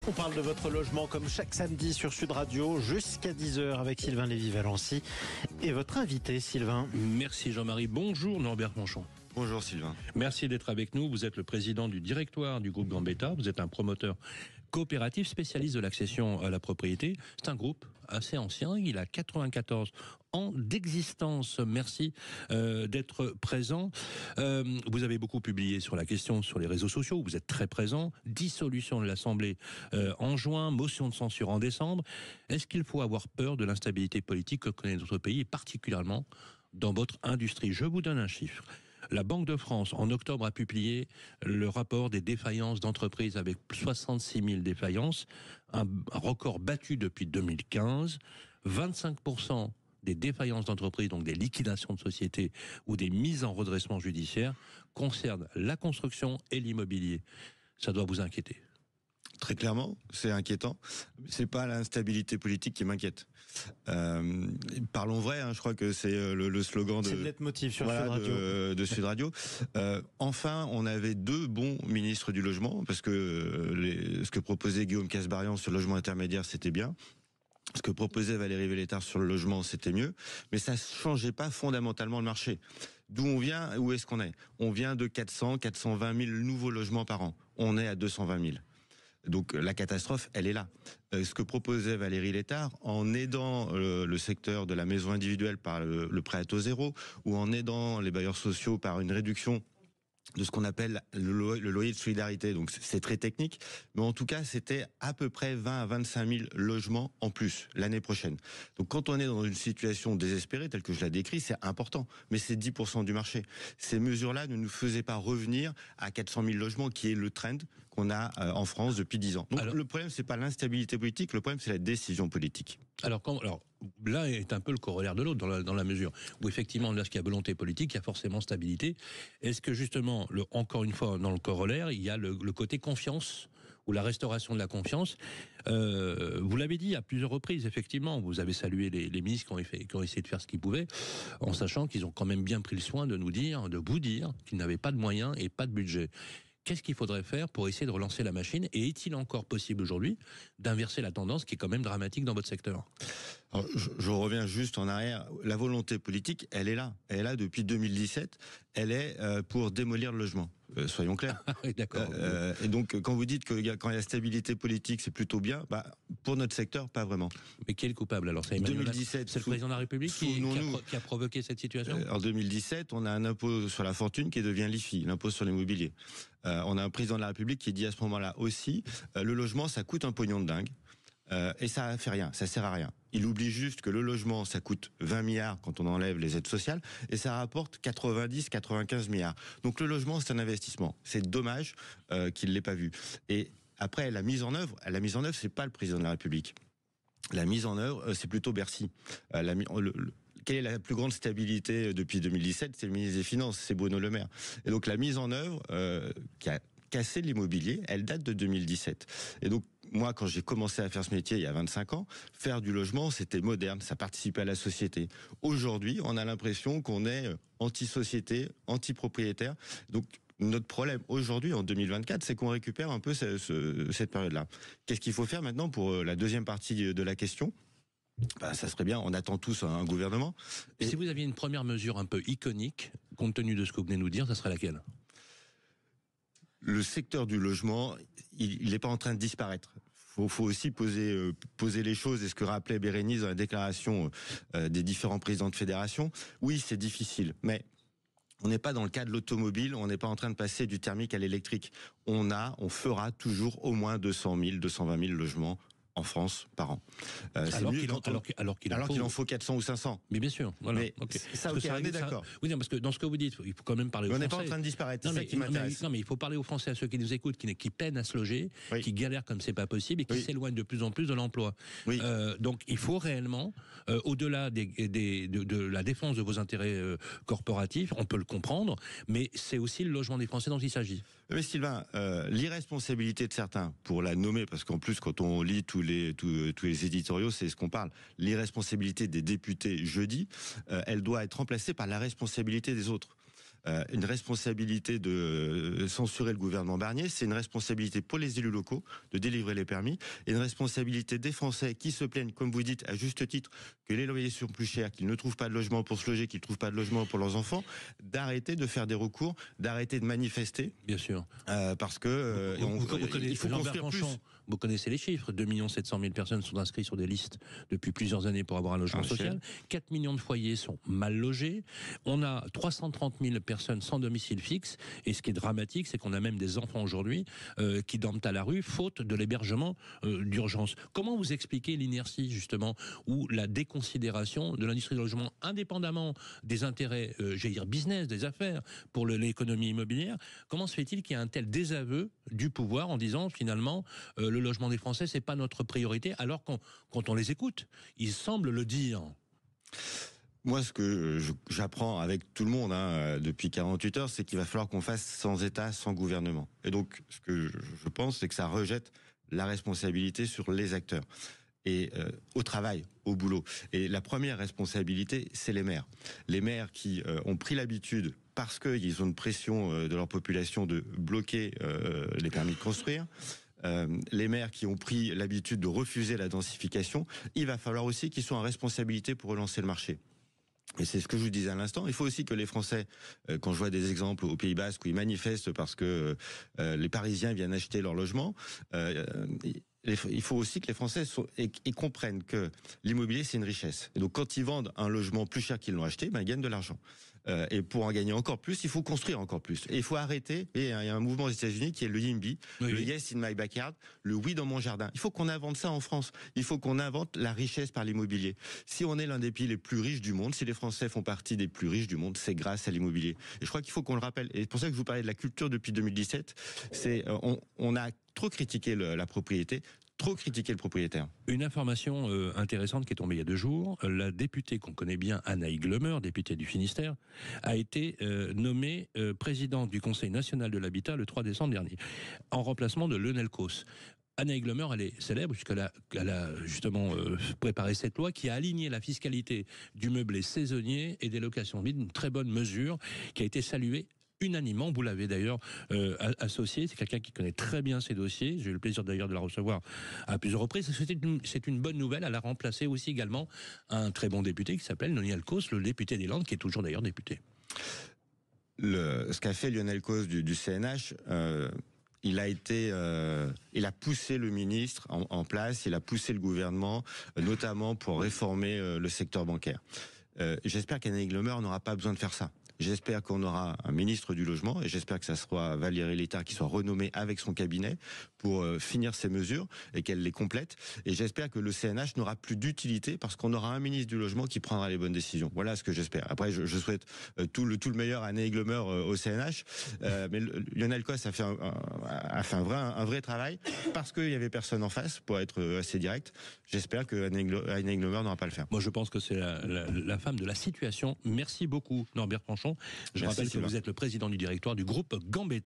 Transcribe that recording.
On parle de votre logement comme chaque samedi sur Sud Radio jusqu'à 10h avec Sylvain Lévy-Valency et votre invité Sylvain. Merci Jean-Marie. Bonjour Norbert Monchon. Bonjour Sylvain. Merci d'être avec nous. Vous êtes le président du directoire du groupe Gambetta. Vous êtes un promoteur coopératif spécialiste de l'accession à la propriété. C'est un groupe assez ancien. Il a 94 ans d'existence. Merci d'être présent. Vous avez beaucoup publié sur la question sur les réseaux sociaux. Vous êtes très présent. Dissolution de l'Assemblée en juin, motion de censure en décembre. Est-ce qu'il faut avoir peur de l'instabilité politique que connaît notre pays et particulièrement dans votre industrie? Je vous donne un chiffre. La Banque de France, en octobre, a publié le rapport des défaillances d'entreprises avec 66 000 défaillances, un record battu depuis 2015. 25% des défaillances d'entreprises, donc des liquidations de sociétés ou des mises en redressement judiciaire, concernent la construction et l'immobilier. Ça doit vous inquiéter. Très clairement, c'est inquiétant. C'est pas l'instabilité politique qui m'inquiète. Parlons vrai, je crois que c'est le slogan c'est le leitmotiv sur Sud Radio. de Sud Radio. Enfin, on avait deux bons ministres du logement, parce que ce que proposait Guillaume Kasbarian sur le logement intermédiaire, c'était bien. Ce que proposait Valérie Vélétard sur le logement, c'était mieux. Mais ça changeait pas fondamentalement le marché. D'où on vient, où est-ce qu'on est? On vient de 420 000 nouveaux logements par an. On est à 220 000. Donc la catastrophe, elle est là. Ce que proposait Valérie Létard, en aidant le secteur de la maison individuelle par le prêt à taux zéro, ou en aidant les bailleurs sociaux par une réduction de ce qu'on appelle le loyer de solidarité. Donc c'est très technique, mais en tout cas c'était à peu près 20 à 25 000 logements en plus l'année prochaine. Donc quand on est dans une situation désespérée telle que je la décris, c'est important, mais c'est 10% du marché. Ces mesures-là ne nous faisaient pas revenir à 400 000 logements qui est le trend qu'on a en France depuis 10 ans. Donc le problème c'est pas l'instabilité politique, le problème c'est la décision politique. Alors l'un est un peu le corollaire de l'autre dans la mesure où effectivement lorsqu'il y a volonté politique, il y a forcément stabilité. Est-ce que justement, encore une fois dans le corollaire, il y a le côté confiance ou la restauration de la confiance? Vous l'avez dit à plusieurs reprises, effectivement, vous avez salué les ministres qui ont essayé de faire ce qu'ils pouvaient, en sachant qu'ils ont quand même bien pris le soin de vous dire qu'ils n'avaient pas de moyens et pas de budget. Qu'est-ce qu'il faudrait faire pour essayer de relancer la machine? Et est-il encore possible aujourd'hui d'inverser la tendance qui est quand même dramatique dans votre secteur? Alors, je reviens juste en arrière. La volonté politique, elle est là. Elle est là depuis 2017. Elle est pour démolir le logement. Soyons clairs. Oui, d'accord. Et donc, quand vous dites que quand il y a stabilité politique, c'est plutôt bien, pour notre secteur, pas vraiment. Mais qui est le coupable alors? C'est Emmanuel 2017. C'est le président de la République qui a provoqué cette situation? En 2017, on a un impôt sur la fortune qui devient l'IFI, l'impôt sur l'immobilier. On a un président de la République qui dit à ce moment-là aussi, le logement, ça coûte un pognon de dingue. Et ça fait rien, ça sert à rien. Il oublie juste que le logement, ça coûte 20 milliards quand on enlève les aides sociales, et ça rapporte 90-95 milliards. Donc le logement, c'est un investissement. C'est dommage qu'il l'ait pas vu. Et après, la mise en œuvre, c'est pas le président de la République. La mise en œuvre, c'est plutôt Bercy. Quelle est la plus grande stabilité depuis 2017? C'est le ministre des Finances, c'est Bruno Le Maire. Et donc la mise en œuvre qui a cassé l'immobilier, elle date de 2017. Et donc moi, quand j'ai commencé à faire ce métier il y a 25 ans, faire du logement, c'était moderne, ça participait à la société. Aujourd'hui, on a l'impression qu'on est anti-société, anti-propriétaire. Donc notre problème aujourd'hui, en 2024, c'est qu'on récupère un peu cette période-là. Qu'est-ce qu'il faut faire maintenant pour la deuxième partie de la question? Ça serait bien, on attend tous un gouvernement. Et si vous aviez une première mesure un peu iconique, compte tenu de ce que vous venez de nous dire, ça serait laquelle? Le secteur du logement, il n'est pas en train de disparaître. Faut aussi poser les choses, et ce que rappelait Bérénice dans la déclaration des différents présidents de fédération. Oui, c'est difficile, mais on n'est pas dans le cas de l'automobile, on n'est pas en train de passer du thermique à l'électrique. On fera toujours au moins 200 000, 220 000 logements en France par an. Alors qu'il en faut 400 ou 500. Mais bien sûr. Voilà. Mais okay. Ça, ok, on est d'accord. Oui, non, parce que dans ce que vous dites, il faut quand même parler aux Français. On n'est pas en train de disparaître, c'est ça qui m'intéresse. Non, mais il faut parler aux Français, à ceux qui nous écoutent, qui peinent à se loger, oui, qui galèrent comme c'est pas possible et qui s'éloignent de plus en plus de l'emploi. Oui. Donc il faut réellement, au-delà de la défense de vos intérêts corporatifs, on peut le comprendre, mais c'est aussi le logement des Français dont il s'agit. Mais Sylvain, l'irresponsabilité de certains, pour la nommer, parce qu'en plus quand on lit tous les éditoriaux, c'est ce qu'on parle. L'irresponsabilité des députés jeudi, elle doit être remplacée par la responsabilité des autres. une responsabilité de censurer le gouvernement Barnier, c'est une responsabilité pour les élus locaux de délivrer les permis, et une responsabilité des Français qui se plaignent, comme vous dites, à juste titre, que les loyers sont plus chers, qu'ils ne trouvent pas de logement pour se loger, qu'ils ne trouvent pas de logement pour leurs enfants, d'arrêter de faire des recours, d'arrêter de manifester. Bien sûr. Parce que il faut construire plus. Vous connaissez les chiffres, 2 700 000 personnes sont inscrites sur des listes depuis plusieurs années pour avoir un logement social, 4 millions de foyers sont mal logés, on a 330 000 personnes sans domicile fixe, et ce qui est dramatique, c'est qu'on a même des enfants aujourd'hui qui dorment à la rue, faute de l'hébergement d'urgence. Comment vous expliquez l'inertie, justement, ou la déconsidération de l'industrie du logement, indépendamment des intérêts, j'allais dire business, des affaires, pour l'économie immobilière? Comment se fait-il qu'il y ait un tel désaveu du pouvoir en disant, finalement, le logement des Français, c'est pas notre priorité, alors quand on les écoute, ils semblent le dire. Moi, ce que j'apprends avec tout le monde depuis 48 heures, c'est qu'il va falloir qu'on fasse sans État, sans gouvernement. Et donc, ce que je pense, c'est que ça rejette la responsabilité sur les acteurs. Et au travail, au boulot. Et la première responsabilité, c'est les maires. Les maires qui ont pris l'habitude, parce qu'ils ont une pression de leur population, de bloquer les permis de construire. Les maires qui ont pris l'habitude de refuser la densification, il va falloir aussi qu'ils soient en responsabilité pour relancer le marché. Et c'est ce que je vous disais à l'instant. Il faut aussi que les Français, quand je vois des exemples au Pays Basque où ils manifestent parce que les Parisiens viennent acheter leur logement, il faut aussi que les Français ils comprennent que l'immobilier, c'est une richesse. Et donc, quand ils vendent un logement plus cher qu'ils l'ont acheté, ils gagnent de l'argent. Et pour en gagner encore plus, il faut construire encore plus. Et il faut arrêter. Et il y a un mouvement aux États-Unis qui est le YIMBY, le Yes in my backyard, le oui dans mon jardin. Il faut qu'on invente ça en France. Il faut qu'on invente la richesse par l'immobilier. Si on est l'un des pays les plus riches du monde, si les Français font partie des plus riches du monde, c'est grâce à l'immobilier. Et je crois qu'il faut qu'on le rappelle. Et c'est pour ça que je vous parlais de la culture depuis 2017. C'est on a trop critiqué la propriété, trop critiqué le propriétaire. Une information intéressante qui est tombée il y a 2 jours, la députée qu'on connaît bien, Anaïg Lemer, députée du Finistère, a été nommée présidente du Conseil national de l'habitat le 3 décembre dernier, en remplacement de Lionel Causse. Anaïg Lemer, elle est célèbre puisqu'elle a justement préparé cette loi qui a aligné la fiscalité du meublé saisonnier et des locations vides, une très bonne mesure qui a été saluée unanimement. Vous l'avez d'ailleurs associé. C'est quelqu'un qui connaît très bien ces dossiers. J'ai eu le plaisir d'ailleurs de la recevoir à plusieurs reprises. C'est une bonne nouvelle. Elle a remplacé aussi également un très bon député qui s'appelle Lionel Causse, le député des Landes, qui est toujours d'ailleurs député. Ce qu'a fait Lionel Causse du CNH, il a poussé le ministre en place, il a poussé le gouvernement, notamment pour réformer le secteur bancaire. J'espère qu'Anaïg Lemer n'aura pas besoin de faire ça. J'espère qu'on aura un ministre du logement et j'espère que ça sera Valérie Létard qui soit renommée avec son cabinet pour finir ces mesures et qu'elle les complète. Et j'espère que le CNH n'aura plus d'utilité parce qu'on aura un ministre du logement qui prendra les bonnes décisions. Voilà ce que j'espère. Après, je souhaite tout le meilleur à Anaïg Lemer au CNH. Mais Lionel Causse a fait un vrai travail parce qu'il y avait personne en face, pour être assez direct. J'espère que Anaïg Lemer n'aura pas le faire. Moi, je pense que c'est la femme de la situation. Merci beaucoup, Norbert Franchon. Je rappelle que vous êtes le président du directoire du groupe Gambetta.